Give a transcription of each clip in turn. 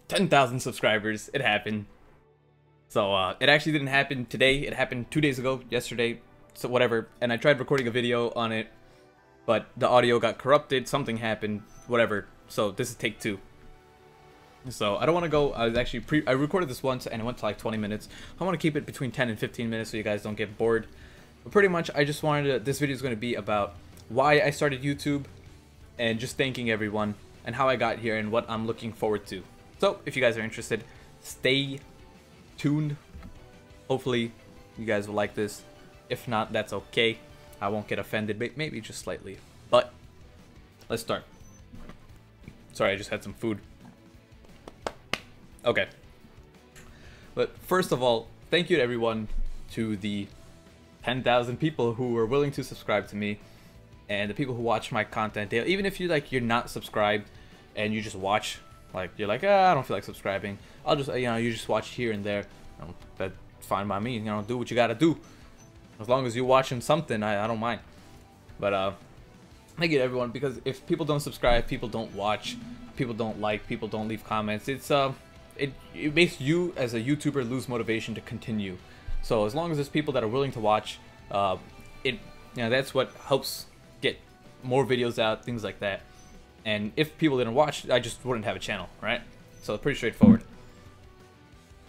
10,000 subscribers. It happened. So it actually didn't happen today. It happened 2 days ago, yesterday, so whatever. And I tried recording a video on it, but the audio got corrupted. Something happened, whatever. So this is take 2. So I don't want to go. I recorded this once and it went to like 20 minutes. I want to keep it between 10 and 15 minutes so you guys don't get bored. But pretty much, I just wanted to. This video is going to be about why I started YouTube, and just thanking everyone and how I got here and what I'm looking forward to. So if you guys are interested, stay tuned. Hopefully you guys will like this. If not, that's okay. I won't get offended, maybe just slightly. But let's start. Sorry, I just had some food. Okay. But first of all, thank you to everyone, to the 10,000 people who were willing to subscribe to me, and the people who watch my content daily. Even if you're not subscribed and you just watch, like you're like, I don't feel like subscribing, I'll just, you just watch here and there. That's fine by me. Do what you gotta do. As long as you're watching something, I don't mind. But thank you to everyone, because if people don't subscribe, people don't watch, people don't like, people don't leave comments, it makes you as a YouTuber lose motivation to continue. So as long as there's people that are willing to watch, that's what helps get more videos out, things like that. And if people didn't watch, I just wouldn't have a channel, right? So pretty straightforward.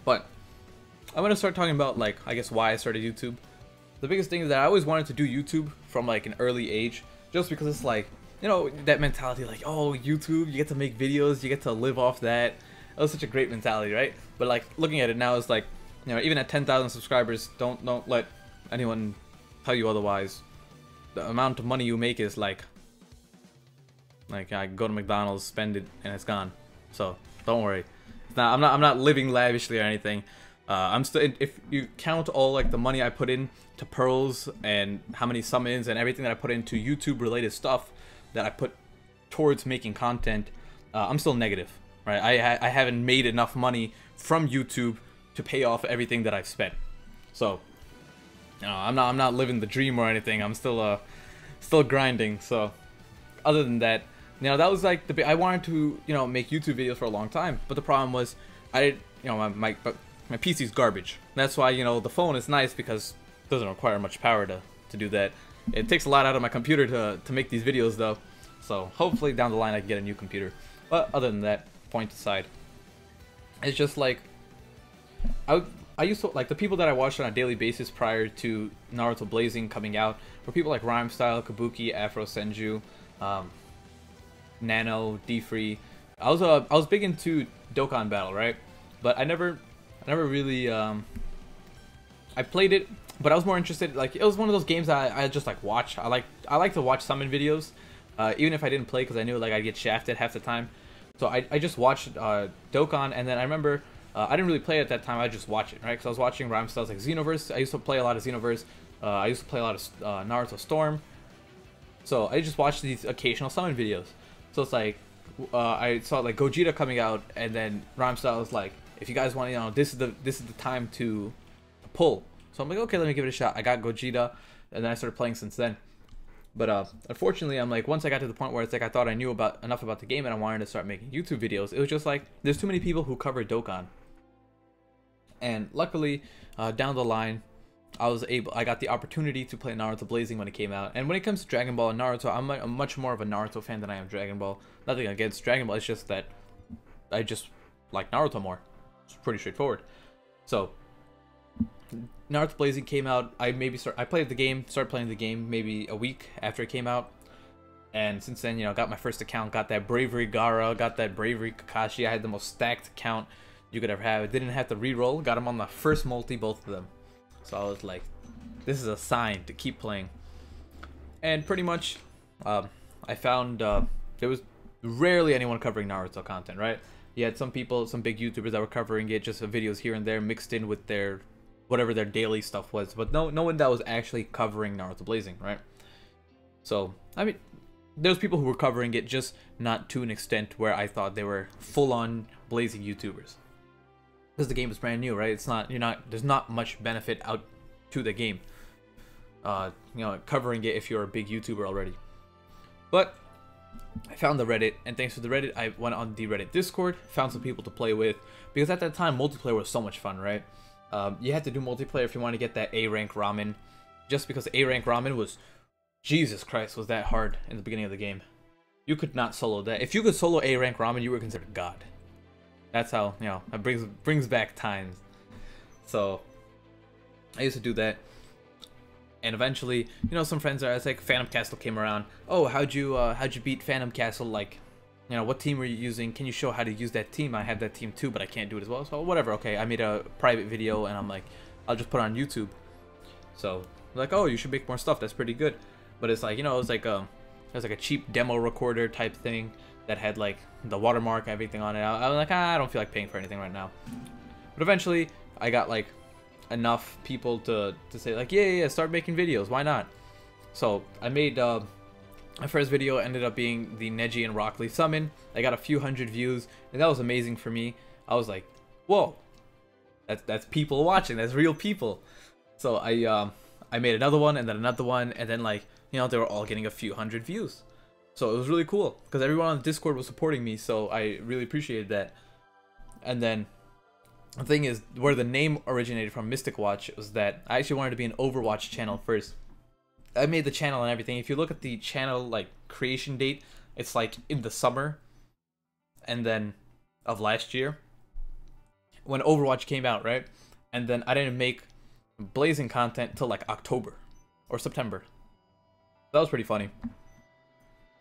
But I'm gonna start talking about, like, I guess why I started YouTube. The biggest thing is that I always wanted to do YouTube from like an early age, just because it's like, that mentality, like, oh, YouTube, you get to make videos, you get to live off that. That was such a great mentality, right? But like, looking at it now, it's like, even at 10,000 subscribers, don't let anyone tell you otherwise. The amount of money you make is like I go to McDonald's, spend it, and it's gone. So don't worry. I'm not living lavishly or anything. I'm still, if you count all like the money I put in to pearls and how many summons and everything that I put into YouTube related stuff that I put towards making content, I'm still negative, right? I haven't made enough money from YouTube to pay off everything that I've spent. So I'm not living the dream or anything. I'm still grinding. So other than that, that was like I wanted to make YouTube videos for a long time, but the problem was my PC's garbage. That's why the phone is nice, because it doesn't require much power to do that. It takes a lot out of my computer to make these videos though. So hopefully down the line I can get a new computer. But other than that, point aside, it's just like I used to, like, the people that I watched on a daily basis prior to Naruto Blazing coming out were people like Rhyme Style, Kabuki, Afro Senju, Nano, D-Free. I was big into Dokkan Battle, right? But I never really I played it, but I was more interested, like, it was one of those games that I just like watch. I like to watch summon videos, even if I didn't play, because I knew like I'd get shafted half the time. So I just watched Dokkan, and then I remember I didn't really play it at that time. I just watched it, right? Because I was watching Rhyme Styles like Xenoverse. I used to play a lot of Xenoverse. I used to play a lot of Naruto Storm. So I just watched these occasional summon videos. So it's like I saw like Gogeta coming out, and then Rhyme Styles like, if you guys want, this is the time to pull. So I'm like, okay, let me give it a shot. I got Gogeta, and then I started playing since then. But unfortunately, I'm like, once I got to the point where it's like I thought I knew enough about the game and I wanted to start making YouTube videos, it was just like there's too many people who cover Dokkan. And luckily, down the line, I got the opportunity to play Naruto Blazing when it came out. And when it comes to Dragon Ball and Naruto, I'm much more of a Naruto fan than I am Dragon Ball. Nothing against Dragon Ball, it's just that I just like Naruto more. It's pretty straightforward. So Naruto Blazing came out. I played the game, started playing the game maybe a week after it came out. And since then, got my first account, got that Bravery Gaara, got that Bravery Kakashi. I had the most stacked account you could ever have. I didn't have to reroll. Got him on the first multi, both of them. So I was like, this is a sign to keep playing. And pretty much, I found there was rarely anyone covering Naruto content, right? You had some people, some big YouTubers that were covering it, just videos here and there mixed in with their whatever their daily stuff was, but no one that was actually covering Naruto Blazing, right? So I mean, there's people who were covering it, just not to an extent where I thought they were full-on Blazing YouTubers, because the game is brand new, right? It's not, there's not much benefit out to the game, covering it if you're a big YouTuber already. But I found the Reddit, and thanks to the Reddit, I went on the Reddit Discord, found some people to play with, because at that time, multiplayer was so much fun, right? You had to do multiplayer if you want to get that A rank ramen, just because A rank ramen was, Jesus Christ, was that hard in the beginning of the game. You could not solo that. If you could solo A rank ramen, you were considered God. That's how, you know, that brings back times. So I used to do that. And eventually, you know, some friends are like, Phantom Castle came around. Oh, how'd you beat Phantom Castle? Like, you know, what team were you using? Can you show how to use that team? I have that team too, but I can't do it as well. So whatever, okay. I made a private video, and I'm like, I'll just put it on YouTube. So like, oh, you should make more stuff. That's pretty good. But it's like, you know, it was like a cheap demo recorder type thing that had like the watermark, everything on it. I was like, I don't feel like paying for anything right now. But eventually, I got like enough people to say like, yeah, start making videos. Why not? So I made my first video ended up being the Neji and Rock Lee summon. I got a few hundred views, and that was amazing for me. I was like, whoa, that's people watching. That's real people. So I made another one, and then another one, and then like, you know, they were all getting a few hundred views. So it was really cool because everyone on the Discord was supporting me, so I really appreciated that. And then the thing is, where the name originated from, Mystic Watch, was that I actually wanted to be an Overwatch channel first. I made the channel and everything. If you look at the channel like creation date, it's like in the summer and then of last year when Overwatch came out, right? And then I didn't make Blazing content till like October or September. That was pretty funny.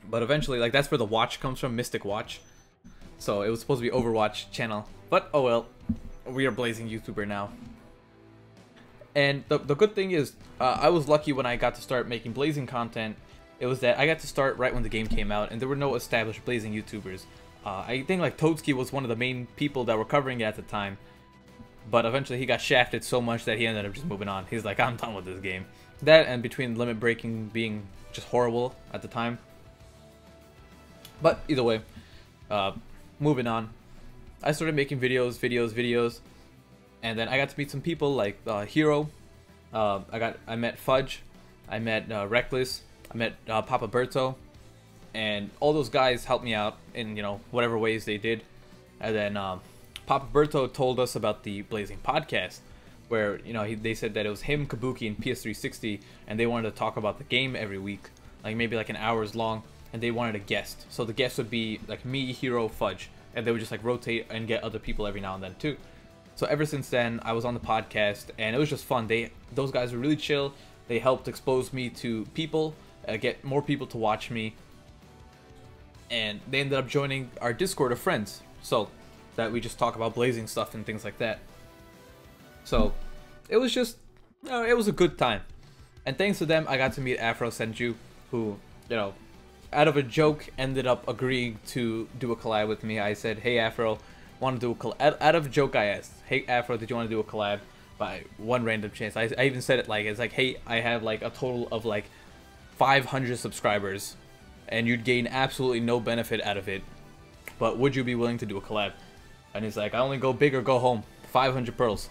But eventually, like, that's where the watch comes from, Mystic Watch. So it was supposed to be Overwatch channel, but oh well, we are Blazing YouTuber now. And the good thing is, I was lucky when I got to start making Blazing content. It was that I got to start right when the game came out, and there were no established Blazing YouTubers. I think like Toadski was one of the main people that were covering it at the time, but eventually he got shafted so much that he ended up just moving on. He's like, I'm done with this game. That, and between limit breaking being just horrible at the time. But either way, moving on. I started making videos, and then I got to meet some people like Hero. I met Fudge, I met Reckless, I met Papa Berto, and all those guys helped me out in, you know, whatever ways they did. And then Papa Berto told us about the Blazing podcast, where, you know, they said that it was him, Kabuki, and PS360, and they wanted to talk about the game every week, like maybe like an hour's long. And they wanted a guest, so the guest would be like me, Hero, Fudge, and they would just like rotate and get other people every now and then too. So ever since then, I was on the podcast, and it was just fun. Those guys were really chill. They helped expose me to people, get more people to watch me, and they ended up joining our Discord of friends, so that we just talk about Blazing stuff and things like that. So it was just, it was a good time, and thanks to them, I got to meet Afro Senju, who, you know, out of a joke, ended up agreeing to do a collab with me. I said, hey Afro, want to do a collab? Out of a joke, I asked, hey Afro, did you want to do a collab? By one random chance. I even said it like, it's like, hey, I have like a total of like 500 subscribers, and you'd gain absolutely no benefit out of it, but would you be willing to do a collab? And he's like, I only go big or go home, 500 pearls.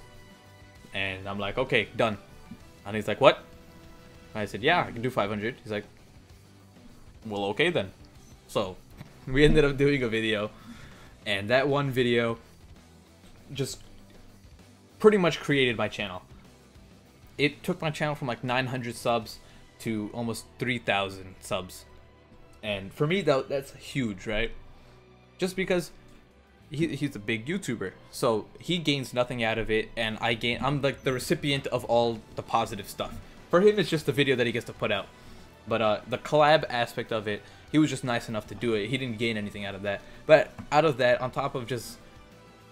And I'm like, okay, done. And he's like, what? And I said, yeah, I can do 500. He's like, well, okay then. So we ended up doing a video, and that one video just pretty much created my channel. It took my channel from like 900 subs to almost 3,000 subs, and for me that's huge, right? Just because he's a big YouTuber, so he gains nothing out of it, and I'm like the recipient of all the positive stuff. For him, it's just a video that he gets to put out. But the collab aspect of it, he was just nice enough to do it. He didn't gain anything out of that. But out of that, on top of just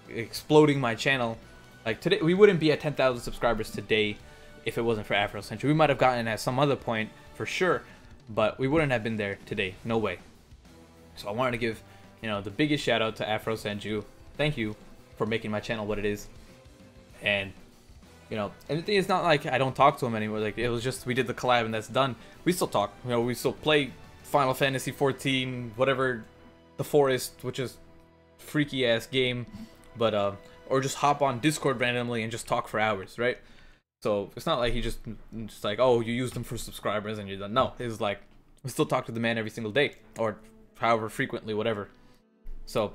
exploding my channel, like today, we wouldn't be at 10,000 subscribers today if it wasn't for Afro Senju. We might have gotten at some other point for sure, but we wouldn't have been there today. No way. So I wanted to give, you know, the biggest shout out to Afro Senju. Thank you for making my channel what it is. And, you know, and the thing is, not like I don't talk to him anymore. Like, it was just, we did the collab and that's done. We still talk. You know, we still play Final Fantasy 14, whatever, The Forest, which is freaky ass game. But or just hop on Discord randomly and just talk for hours, right? So it's not like he just like, oh, you use them for subscribers and you're done. No, it's like we still talk to the man every single day, or however frequently, whatever. So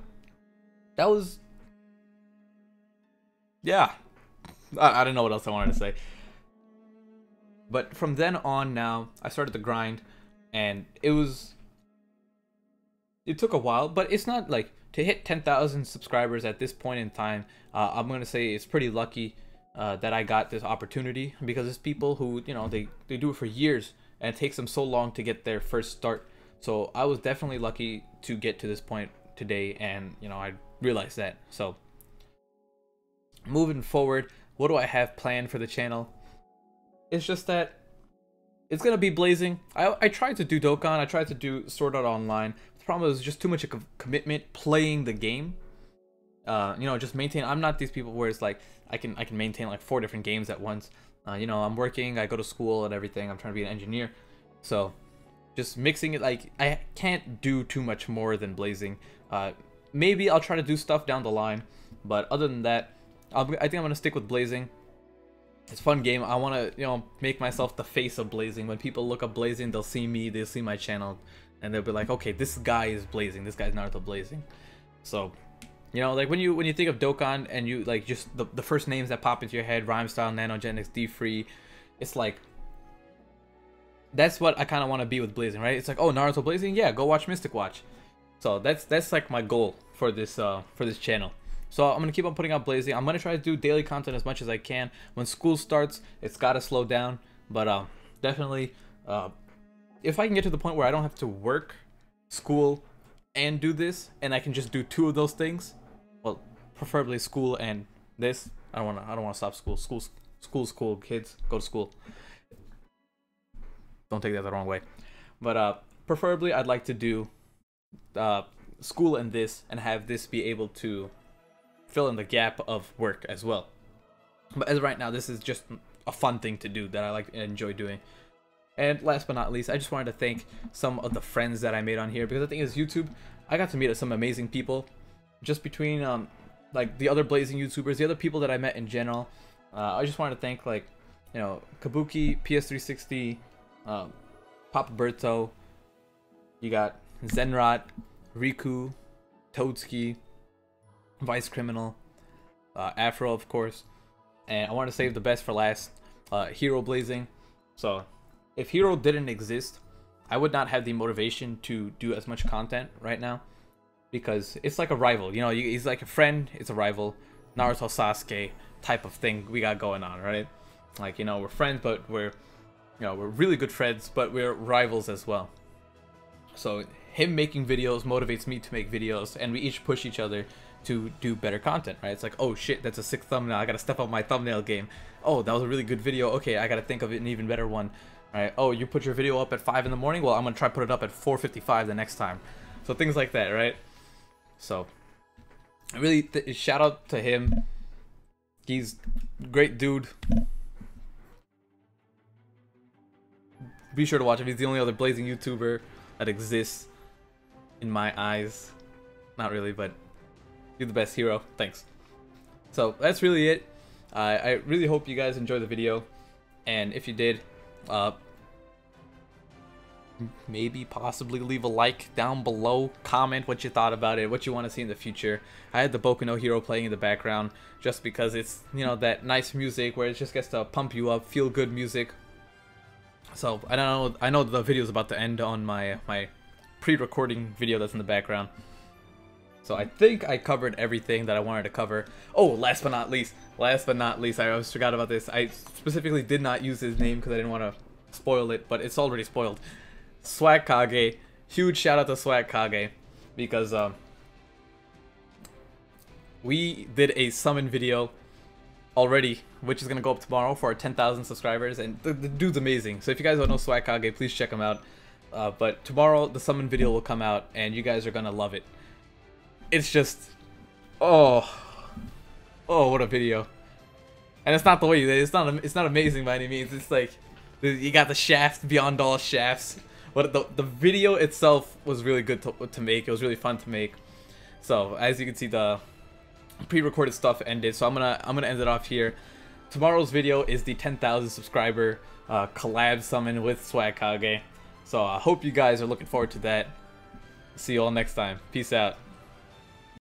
that was, yeah, I don't know what else I wanted to say. But from then on, now I started to grind, and it took a while, but it's not like to hit 10,000 subscribers at this point in time. I'm gonna say it's pretty lucky that I got this opportunity, because it's people who, you know, they do it for years, and it takes them so long to get their first start. So I was definitely lucky to get to this point today, and you know, I realized that. So moving forward, what do I have planned for the channel? It's just that it's gonna be blazing. I tried to do Dokkan, I tried to do Sword Art Online. The problem is just too much of a commitment playing the game. You know, just maintain. I'm not these people where it's like I can maintain like 4 different games at once. You know, I'm working, I go to school and everything. I'm trying to be an engineer, so just mixing it, like I can't do too much more than blazing. Maybe I'll try to do stuff down the line, but other than that, I think I'm gonna stick with blazing. It's a fun game. I want to, you know, make myself the face of blazing. When people look up blazing, they'll see me, they'll see my channel, and they'll be like, okay, this guy is blazing, this guy's Naruto blazing. So, you know, like when you think of Dokkan and you like just the first names that pop into your head, Rhyme Style, Nanogenics, D-Free, it's like, that's what I kind of want to be with blazing, right? It's like, oh, Naruto blazing, yeah, go watch Mystic Watch. So that's like my goal for this channel. So I'm gonna keep on putting out blazing. I'm gonna try to do daily content as much as I can. When school starts, it's gotta slow down, but definitely, if I can get to the point where I don't have to work, school, and do this, and I can just do 2 of those things, well, preferably school and this. I don't wanna stop school. School's cool. Kids, go to school. Don't take that the wrong way. But preferably, I'd like to do school and this, and have this be able to fill in the gap of work as well. But as of right now, this is just a fun thing to do that I like and enjoy doing. And last but not least, I just wanted to thank some of the friends that I made on here, because the thing is, YouTube, I got to meet some amazing people just between like the other blazing YouTubers, the other people that I met in general. I just wanted to thank, like, you know, Kabuki, PS360, Papa Berto, you got Zenrot, Riku, Toadski, Vice Criminal, Afro, of course, and I want to save the best for last, Hero blazing. So if Hero didn't exist, I would not have the motivation to do as much content right now, because it's like a rival, you know, he's like a friend, it's a rival, Naruto Sasuke type of thing we got going on, right? Like, you know, we're friends, but we're really good friends, but we're rivals as well. So him making videos motivates me to make videos, and we each push each other to do better content, right? It's like, oh shit, that's a sick thumbnail, I gotta step up my thumbnail game. Oh, that was a really good video, okay, I gotta think of an even better one, right? Oh, you put your video up at 5 in the morning, well, I'm gonna try to put it up at 4:55 the next time. So things like that, right? So really shout out to him. He's a great dude. Be sure to watch him. He's the only other blazing YouTuber that exists in my eyes. Not really, but you're the best, Hero. Thanks. So that's really it. I really hope you guys enjoyed the video, and if you did, maybe possibly leave a like down below, comment what you thought about it, what you want to see in the future. I had the Boku no Hero playing in the background just because it's, you know, that nice music where it just gets to pump you up, feel good music. So I know the video is about to end on my pre-recording video that's in the background. So I think I covered everything that I wanted to cover. Oh, last but not least, I almost forgot about this. I specifically did not use his name because I didn't want to spoil it, but it's already spoiled. Swag Kage, huge shout out to Swag Kage, because we did a summon video already, which is gonna go up tomorrow for our 10,000 subscribers, and the dude's amazing. So if you guys don't know Swag Kage, please check him out. But tomorrow the summon video will come out, and you guys are gonna love it. It's just, oh, what a video! And it's not the way it's not amazing by any means. It's like you got the shaft beyond all shafts. But the video itself was really good to make. It was really fun to make. So as you can see, the pre-recorded stuff ended. So I'm gonna end it off here. Tomorrow's video is the 10,000 subscriber collab summon with Swag Kage. So I hope you guys are looking forward to that. See you all next time. Peace out.